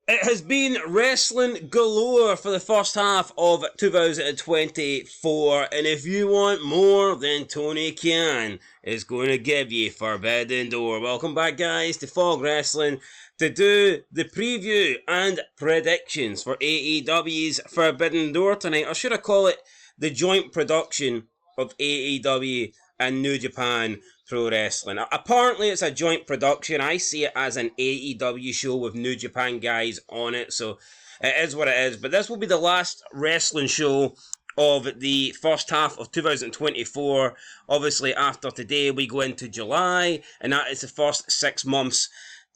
It has been wrestling galore for the first half of 2024, and if you want more, then Tony Khan is going to give you Forbidden Door. Welcome back, guys, to Fog Wrestling to do the preview and predictions for AEW's Forbidden Door tonight, or should I call it the joint production of AEW and New Japan Pro Wrestling. Apparently it's a joint production. I see it as an AEW show with New Japan guys on it, so it is what it is. But this will be the last wrestling show of the first half of 2024. Obviously after today we go into July, and that is the first 6 months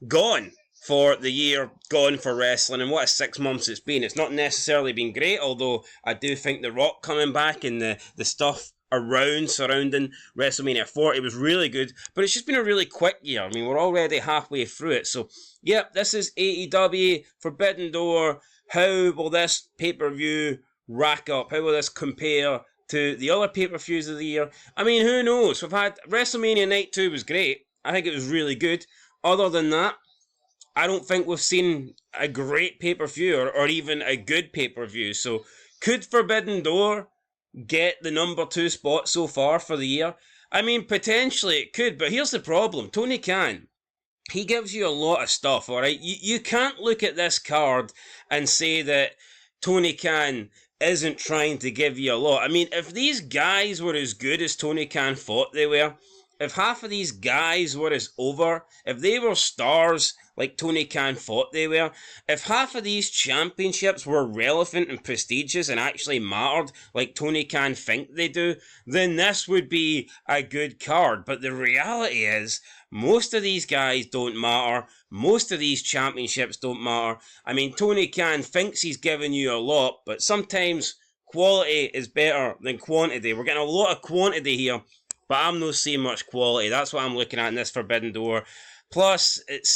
gone for the year, gone for wrestling. And what a 6 months it's been. It's not necessarily been great, although I do think The Rock coming back and the stuff surrounding WrestleMania 40 was really good, but it's just been a really quick year. I mean, we're already halfway through it, so yep, this is AEW Forbidden Door. How will this pay-per-view rack up? How will this compare to the other pay-per-views of the year? I mean, who knows? We've had WrestleMania Night 2 was great. I think it was really good. Other than that, I don't think we've seen a great pay-per-view or even a good pay-per-view. So could Forbidden Door get the number 2 spot so far for the year? I mean, potentially it could, but here's the problem. Tony Khan, he gives you a lot of stuff, alright? You can't look at this card and say that Tony Khan isn't trying to give you a lot. I mean, if these guys were as good as Tony Khan thought they were, if half of these guys were as over, if they were stars like Tony Khan thought they were, if half of these championships were relevant and prestigious and actually mattered like Tony Khan think they do, then this would be a good card. But the reality is, most of these guys don't matter. Most of these championships don't matter. I mean, Tony Khan thinks he's giving you a lot, but sometimes quality is better than quantity. We're getting a lot of quantity here, but I'm not seeing much quality. That's what I'm looking at in this Forbidden Door. Plus, it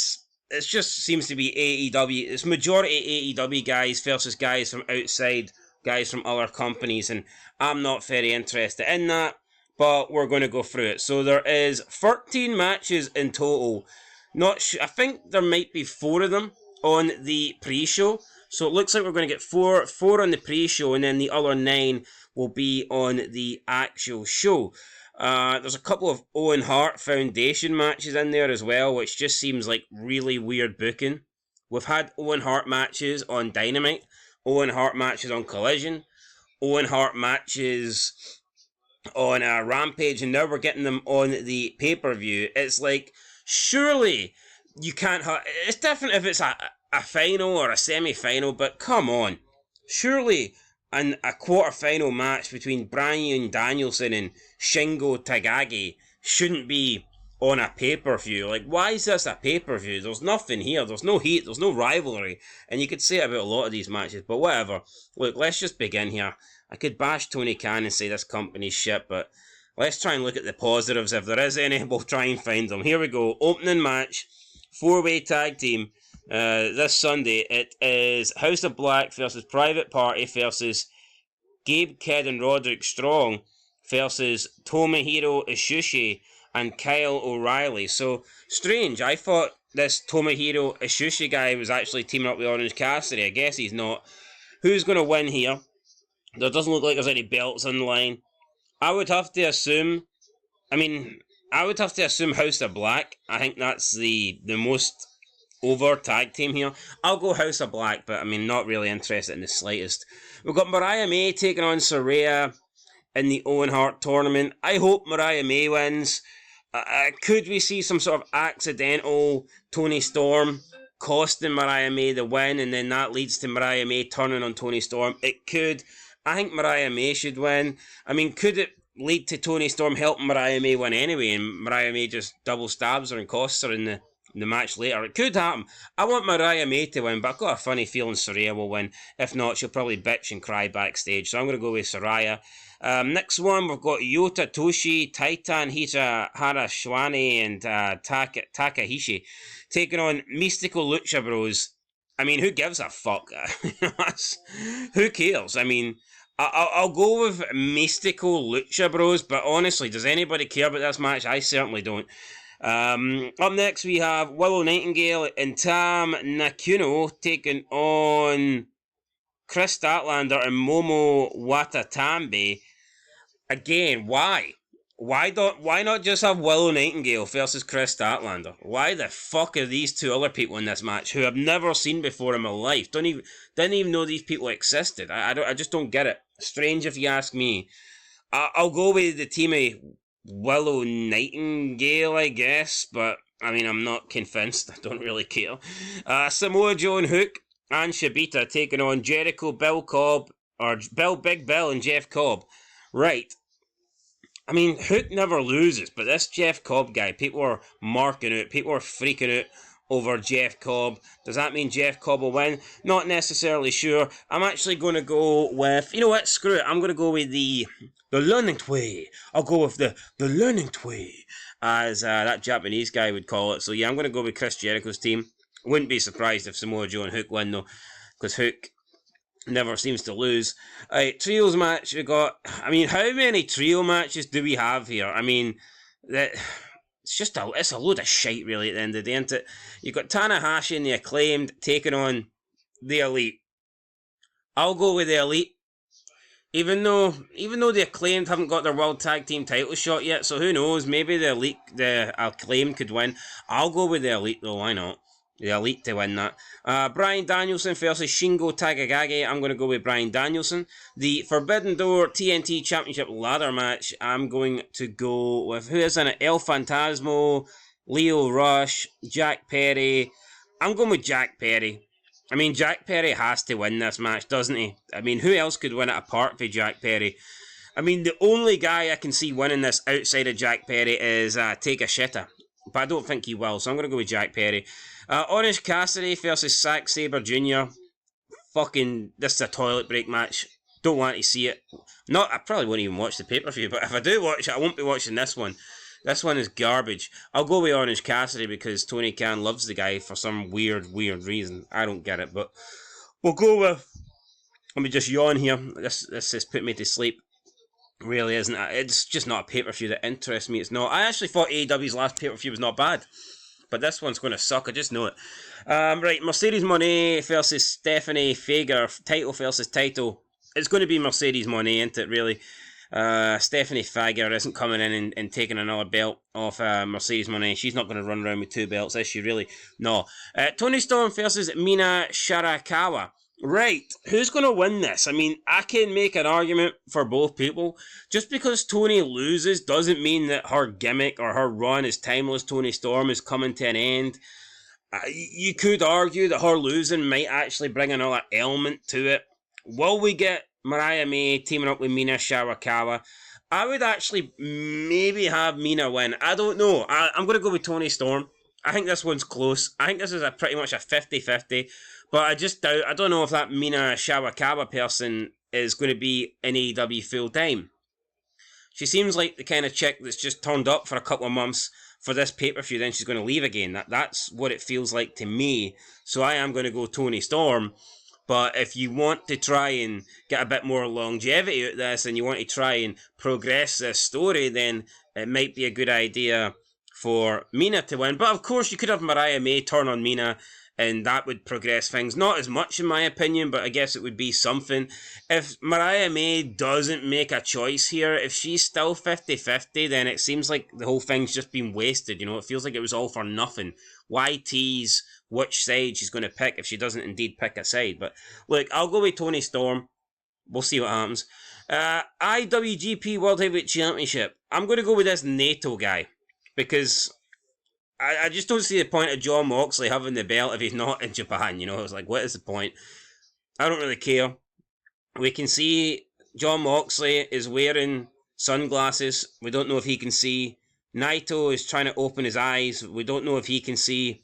just seems to be AEW. It's majority AEW guys versus guys from outside, guys from other companies, and I'm not very interested in that, but we're going to go through it. So there is 13 matches in total. I think there might be 4 of them on the pre-show. So it looks like we're going to get four on the pre-show, and then the other 9 will be on the actual show. There's a couple of Owen Hart Foundation matches in there as well, which just seems like really weird booking. We've had Owen Hart matches on Dynamite, Owen Hart matches on Collision, Owen Hart matches on Rampage, and now we're getting them on the pay-per-view. It's like, surely you can't have... It's different if it's a final or a semi-final, but come on. Surely and a quarter-final match between Bryan Danielson and Shingo Takagi shouldn't be on a pay-per-view. Like, why is this a pay-per-view? There's nothing here. There's no heat. There's no rivalry. And you could say it about a lot of these matches, but whatever. Look, let's just begin here. I could bash Tony Khan and say this company's shit, but let's try and look at the positives. If there is any, we'll try and find them. Here we go. Opening match. 4-way tag team. This Sunday, it is House of Black versus Private Party versus Gabe Kidd and Roderick Strong versus Tomohiro Ishii and Kyle O'Reilly. So, strange. I thought this Tomohiro Ishii guy was actually teaming up with Orange Cassidy. I guess he's not. Who's going to win here? There doesn't look like there's any belts on the line. I would have to assume House of Black. I think that's the most over tag team here. I'll go House of Black, but I mean, not really interested in the slightest. We've got Mariah May taking on Saraya in the Owen Hart tournament. I hope Mariah May wins. Could we see some sort of accidental Tony Storm costing Mariah May the win, and then that leads to Mariah May turning on Tony Storm? It could. I think Mariah May should win. I mean, could it lead to Tony Storm helping Mariah May win anyway, and Mariah May just double stabs her and costs her in the match later? It could happen. I want Mariah May to win, but I've got a funny feeling Saraya will win. If not, she'll probably bitch and cry backstage. So I'm going to go with Saraya. Next one, we've got Yota Toshi, Titan Harashwane, and Takahashi taking on Mystical Lucha Bros. I mean, who gives a fuck? Who cares? I mean, I'll go with Mystical Lucha Bros, but honestly, does anybody care about this match? I certainly don't. Up next, we have Willow Nightingale and Tam Nakuno taking on Chris Statlander and Momo Watatambe. Again, why? Why not just have Willow Nightingale versus Chris Statlander? Why the fuck are these two other people in this match who I've never seen before in my life? Didn't even know these people existed. I just don't get it. Strange if you ask me. I'll go with the team of Willow Nightingale, I guess, but I mean, I'm not convinced. I don't really care. Samoa Joe and Hook and Shibita taking on Jericho, Bill Cobb, or Big Bill and Jeff Cobb. Right. I mean, Hook never loses, but this Jeff Cobb guy, people are marking out, people are freaking out over Jeff Cobb. Does that mean Jeff Cobb will win? Not necessarily sure. I'm actually going to go with, you know what, screw it. I'm going to go with the learning way. I'll go with the learning way, as that Japanese guy would call it. So yeah, I'm going to go with Chris Jericho's team. Wouldn't be surprised if Samoa Joe and Hook win though, because Hook never seems to lose. Trios match, we got, I mean, how many trio matches do we have here? I mean, it's a load of shite really at the end of the day, isn't it? You've got Tanahashi and the Acclaimed taking on the Elite. I'll go with the Elite. Even though the Acclaimed haven't got their World Tag Team title shot yet, so who knows, maybe the Acclaimed could win. I'll go with the Elite though, why not? The Elite to win that. Bryan Danielson versus Shingo Takagi. I'm going to go with Bryan Danielson. The Forbidden Door TNT Championship ladder match. I'm going to go with, who is in it? El Phantasmo, Leo Rush, Jack Perry. I'm going with Jack Perry. I mean, Jack Perry has to win this match, doesn't he? I mean, who else could win it apart from Jack Perry? I mean, the only guy I can see winning this outside of Jack Perry is Takeshita. But I don't think he will, so I'm going to go with Jack Perry. Orange Cassidy versus Zack Sabre Jr. Fucking, this is a toilet break match. Don't want to see it. I probably won't even watch the pay-per-view, but if I do watch it, I won't be watching this one. This one is garbage. I'll go with Orange Cassidy because Tony Khan loves the guy for some weird reason. I don't get it, but we'll go with... Let me just yawn here. This has put me to sleep. Really isn't. It's just not a pay-per-view that interests me. It's not. I actually thought AEW's last pay-per-view was not bad. But this one's going to suck, I just know it. Right, Mercedes Moné versus Stephanie Fager, title versus title. It's going to be Mercedes Moné, isn't it, really? Stephanie Fager isn't coming in and taking another belt off Mercedes Moné. She's not going to run around with two belts, is she, really? No. Toni Storm versus Mina Shirakawa. Right, who's going to win this? I mean, I can make an argument for both people. Just because Toni loses doesn't mean that her gimmick or her run as Timeless Toni Storm is coming to an end. You could argue that her losing might actually bring another element to it. Will we get Mariah May teaming up with Mina Shirakawa? I would actually maybe have Mina win. I don't know. I'm going to go with Toni Storm. I think this one's close. I think this is pretty much a 50-50. But I just doubt, I don't know if that Mina Shirakawa person is going to be in AEW full time. She seems like the kind of chick that's just turned up for a couple of months for this pay-per-view, then she's going to leave again. That's what it feels like to me. So I am going to go Toni Storm. But if you want to try and get a bit more longevity out of this and you want to try and progress this story, then it might be a good idea for Mina to win. But of course, you could have Mariah May turn on Mina, and that would progress things. Not as much in my opinion, but I guess it would be something. If Mariah May doesn't make a choice here, if she's still 50-50, then it seems like the whole thing's just been wasted, you know? It feels like it was all for nothing. Why tease which side she's going to pick if she doesn't indeed pick a side? But look, I'll go with Toni Storm. We'll see what happens. IWGP World Heavyweight Championship. I'm going to go with this NATO guy, because I just don't see the point of Jon Moxley having the belt if he's not in Japan, you know? It's like, what is the point? I don't really care. We can see Jon Moxley is wearing sunglasses. We don't know if he can see. Naito is trying to open his eyes. We don't know if he can see.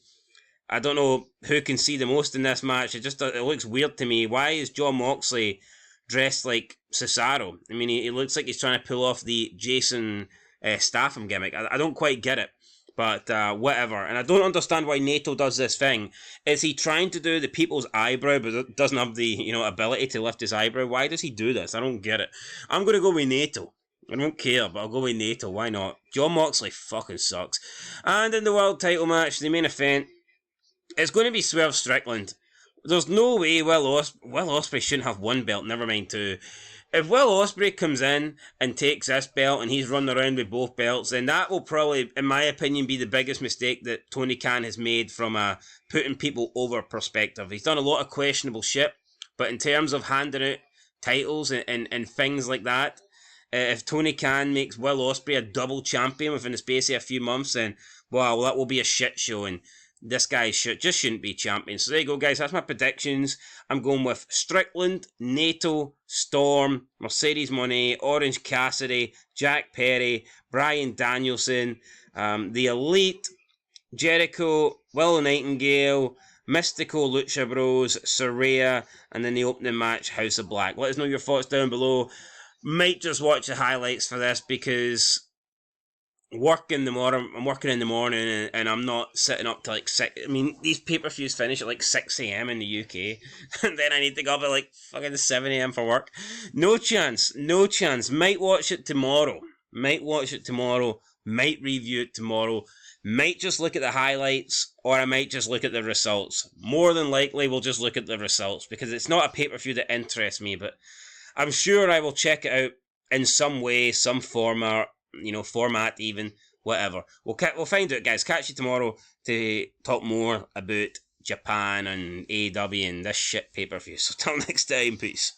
I don't know who can see the most in this match. It looks weird to me. Why is Jon Moxley dressed like Cesaro? I mean, he looks like he's trying to pull off the Jason Statham gimmick. I don't quite get it. But whatever. And I don't understand why Naito does this thing. Is he trying to do the people's eyebrow but doesn't have the ability to lift his eyebrow? Why does he do this? I don't get it. I'm going to go with Naito. I don't care, but I'll go with Naito. Why not? John Moxley fucking sucks. And in the world title match, the main event, it's going to be Swerve Strickland. There's no way Will Ospreay shouldn't have one belt, never mind two. If Will Ospreay comes in and takes this belt and he's running around with both belts, then that will probably, in my opinion, be the biggest mistake that Tony Khan has made from a putting people over perspective. He's done a lot of questionable shit, but in terms of handing out titles and things like that, if Tony Khan makes Will Ospreay a double champion within the space of a few months, then, wow, that will be a shit show, and this guy shouldn't be champion. So there you go, guys. That's my predictions. I'm going with Strickland, Naito, Storm, Mercedes Moné, Orange Cassidy, Jack Perry, Bryan Danielson, The Elite, Jericho, Willow Nightingale, Mystico, Lucha Bros, Saraya, and then the opening match, House of Black. Let us know your thoughts down below. Might just watch the highlights for this because I'm working in the morning and I'm not sitting up till like 6. I mean, these pay-per-views finish at like 6 a.m. in the UK. And then I need to go up at like fucking 7 a.m. for work. No chance. Might watch it tomorrow. Might review it tomorrow. Might just look at the highlights, or I might just look at the results. More than likely, we'll just look at the results because it's not a pay-per-view that interests me, but I'm sure I will check it out in some way, some format, format even, whatever. We'll find out, guys. Catch you tomorrow to talk more about Japan and AEW and this shit pay-per-view. So till next time, peace.